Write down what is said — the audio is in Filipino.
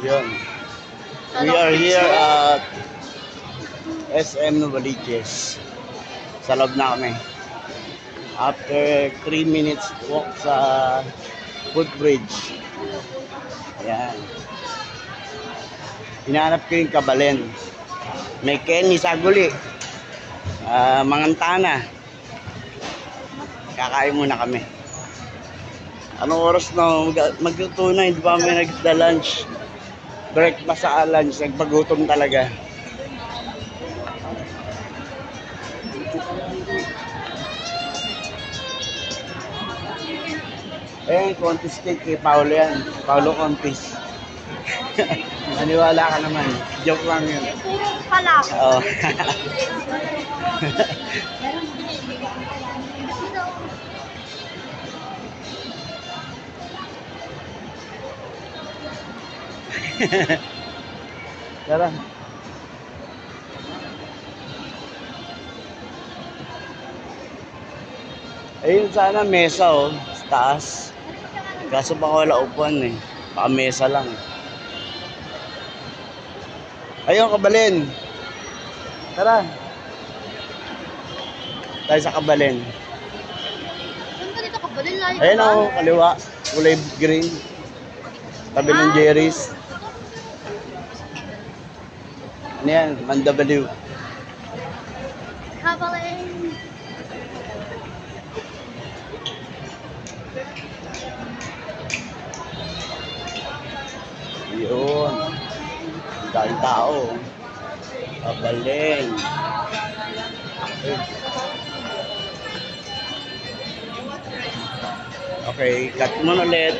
Yun. We are here at SM Novaliches. Sa loob na kami. After 3 minutes walk sa footbridge. Ayan. Hinahanap ko yung Kabalen. May Kenny Saguli. Mangantana. Kakain muna kami. Anong oras na? Magluto na, hindi pa kami nag-lunch. Breakfast sa lunch, nagpagutom talaga. Contis cake kay Paolo yan. Paolo Contis. Maniwala ka naman. Joke lang yun. Puro pala. Oo. Tara. Ayun sana mesa sa taas. Kaso baka wala upuan eh. Baka mesa lang. Ayun, Kabalen. Tara. Tayo sa Kabalen. Saan ba dito Kabalen? Layo Ayun ba? kaliwa. Kulay green. Tabi ng Jerry's. Ano yan? Mandabaliw. Kabalen. Yun. Daming tao. Kabalen. Okay, cut mo ulit.